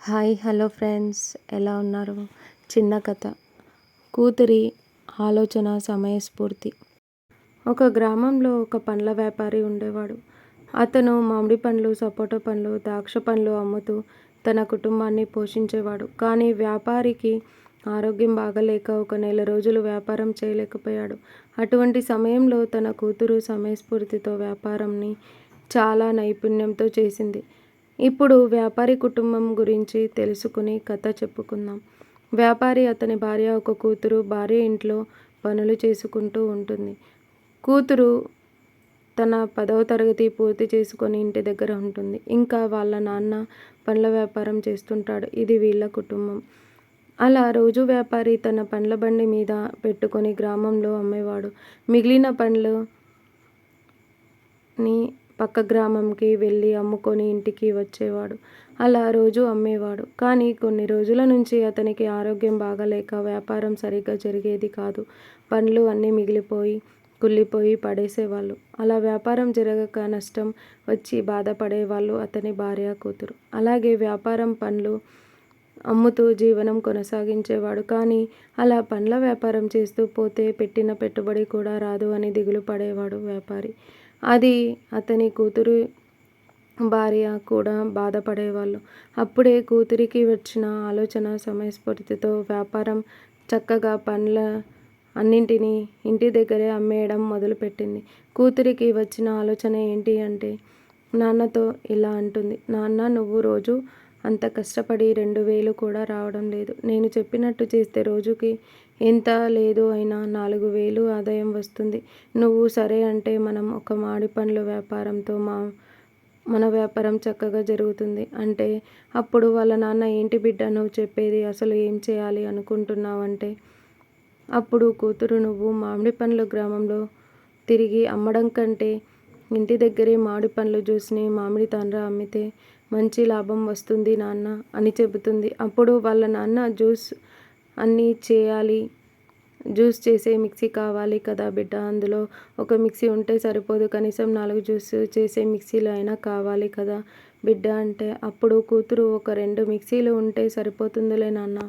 Hi hello friends, ఎలా ఉన్నారు? చిన్న కథ. కూతురి ఆలోచన సమయస్ఫూర్తి. ఒక గ్రామంలో ఒక పండ్ల వ్యాపారి ఉండేవాడు. అతను మామిడి పండ్లు, సపోటా పండ్లు, ద్రాక్ష పండ్లు అమ్ముతూ తన కుటుంబాన్ని పోషించేవాడు. కానీ వ్యాపారికి ఆరోగ్యం బాగలేక ఒక నెల రోజులు వ్యాపారం చేయలేకపోయాడు. అటువంటి సమయంలో తన కూతురు సమయస్ఫూర్తితో వ్యాపారంని చాలా నైపుణ్యంతో చేసింది. ఇప్పుడు వ్యాపారి కుటుంబం గురించి తెలుసుకుని కథ చెప్పుకుందాం. వ్యాపారి, అతని భార్య, ఒక కూతురు. భార్య ఇంట్లో పనులు చేసుకుంటూ ఉంటుంది. కూతురు తన 10వ తరగతి పూర్తి చేసుకొని ఇంటి దగ్గర ఉంటుంది. ఇంకా వాళ్ళ నాన్న పండ్ల వ్యాపారం చేస్తుంటాడు. ఇది వీళ్ళ కుటుంబం. అలా రోజు వ్యాపారి తన పండ్ల బండి మీద పెట్టుకొని గ్రామంలో అమ్మేవాడు. మిగిలిన పండ్లని పక్క గ్రామంకి వెళ్ళి అమ్ముకొని ఇంటికి వచ్చేవాడు. అలా రోజు అమ్మేవాడు. కానీ కొన్ని రోజుల నుంచి అతనికి ఆరోగ్యం బాగాలేక వ్యాపారం సరిగ్గా జరిగేది కాదు. పండ్లు అన్నీ మిగిలిపోయి, కుళ్ళిపోయి పడేసేవాళ్ళు. అలా వ్యాపారం జరగక నష్టం వచ్చి బాధపడేవాళ్ళు అతని భార్య, కూతురు. అలాగే వ్యాపారం పండ్లు అమ్ముతూ జీవనం కొనసాగించేవాడు. కానీ అలా పండ్ల వ్యాపారం చేస్తూ పోతే పెట్టిన పెట్టుబడి కూడా రాదు అని దిగులు పడేవాడు వ్యాపారి. అది అతని కూతురు, భార్య కూడా బాధపడేవాళ్ళు. అప్పుడే కూతురికి వచ్చిన ఆలోచన సమయస్ఫూర్తితో వ్యాపారం చక్కగా పండ్ల అన్నింటినీ ఇంటి దగ్గరే అమ్మేయడం మొదలుపెట్టింది. కూతురికి వచ్చిన ఆలోచన ఏంటి అంటే, నాన్నతో ఇలా అంటుంది: నాన్న, నువ్వు రోజు అంత కష్టపడి 2,000 కూడా రావడం లేదు. నేను చెప్పినట్టు చేస్తే రోజుకి ఎంత లేదు అయినా 4,000 ఆదాయం వస్తుంది. నువ్వు సరే అంటే మనం ఒక మామిడి పండ్ల వ్యాపారంతో మన వ్యాపారం చక్కగా జరుగుతుంది అంటే, అప్పుడు వాళ్ళ నాన్న, ఏంటి బిడ్డ నువ్వు చెప్పేది, అసలు ఏం చేయాలి అనుకుంటున్నావంటే, అప్పుడు కూతురు, నువ్వు మామిడి పండ్లు గ్రామంలో తిరిగి అమ్మడం కంటే ఇంటి దగ్గరే మామిడి పండ్ల జ్యూస్ని మామిడి తాండ్ర అమ్మితే మంచి లాభం వస్తుంది నాన్న అని చెబుతుంది. అప్పుడు వాళ్ళ నాన్న, జ్యూస్ అన్నీ చేయాలి, జ్యూస్ చేసే మిక్సీ కావాలి కదా బిడ్డ, అందులో ఒక మిక్సీ ఉంటే సరిపోదు, కనీసం 4 జ్యూస్ చేసే మిక్సీలు అయినా కావాలి కదా బిడ్డ అంటే, అప్పుడు కూతురు, ఒక 2 మిక్సీలు ఉంటే సరిపోతుందిలే నాన్న,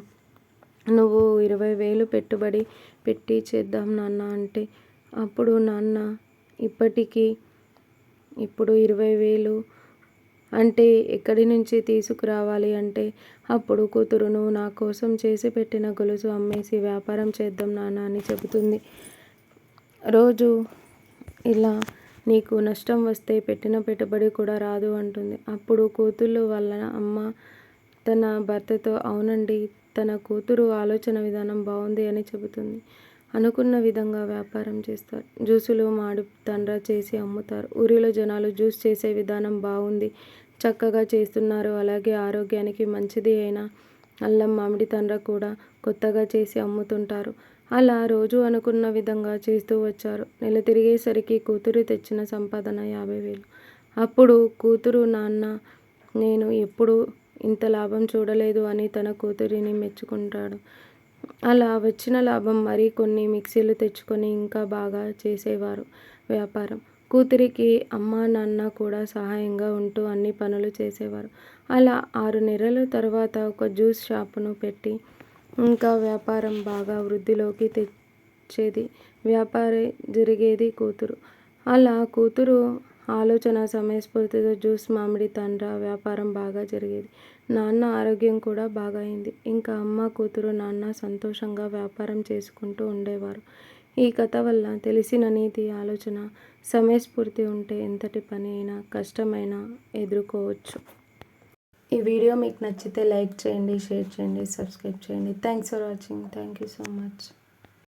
నువ్వు 20,000 పెట్టుబడి పెట్టి చేద్దాం నాన్న అంటే, అప్పుడు నాన్న, ఇప్పుడు 20,000 అంటే ఎక్కడి నుంచి తీసుకురావాలి అంటే, అప్పుడు కూతురు, నువ్వు నా కోసం చేసి పెట్టిన గొలుసు అమ్మేసి వ్యాపారం చేద్దాం నాన్న అని చెబుతుంది. రోజు ఇలా నీకు నష్టం వస్తే పెట్టిన పెట్టుబడి కూడా రాదు అంటుంది. అప్పుడు కూతుళ్ళు వాళ్ళ అమ్మ తన భర్తతో, అవునండి, తన కూతురు ఆలోచన విధానం బాగుంది అని చెబుతుంది. అనుకున్న విధంగా వ్యాపారం చేస్తారు. జ్యూసులు మామిడి తాండ్ర చేసి అమ్ముతారు. ఊరిలో జనాలు జ్యూస్ చేసే విధానం బాగుంది, చక్కగా చేస్తున్నారు, అలాగే ఆరోగ్యానికి మంచిది అయిన అల్లం మామిడి తాండ్ర కూడా కొత్తగా చేసి అమ్ముతుంటారు. అలా రోజు అనుకున్న విధంగా చేస్తూ వచ్చారు. నెల తిరిగేసరికి కూతురు తెచ్చిన సంపాదన 50,000. అప్పుడు కూతురు, నాన్న, నేను ఎప్పుడూ ఇంత లాభం చూడలేదు అని తన కూతురిని మెచ్చుకుంటాడు. అలా వచ్చిన లాభం మరి కొన్ని మిక్సీలు తెచ్చుకొని ఇంకా బాగా చేసేవారు వ్యాపారం. కూతురికి అమ్మా నాన్న కూడా సహాయంగా ఉంటూ అన్ని పనులు చేసేవారు. అలా 6 నెలల తర్వాత ఒక జ్యూస్ షాపును పెట్టి ఇంకా వ్యాపారం బాగా వృద్ధిలోకి తెచ్చేది. వ్యాపారం జరిగేది కూతురు. అలా కూతురు ఆలోచన సమయస్ఫూర్తితో జ్యూస్, మామిడి తాండ్ర వ్యాపారం బాగా జరిగేది. నాన్న ఆరోగ్యం కూడా బాగా అయింది. ఇంకా అమ్మ, కూతురు, నాన్న సంతోషంగా వ్యాపారం చేసుకుంటూ ఉండేవారు. ఈ కథ వల్ల తెలిసిన నీతి ఆలోచన, సమయస్ఫూర్తి ఉంటే ఎంతటి పని అయినా, కష్టమైనా ఎదుర్కోవచ్చు. ఈ వీడియో మీకు నచ్చితే లైక్ చేయండి, షేర్ చేయండి, సబ్స్క్రైబ్ చేయండి. Thanks for watching. Thank you so much.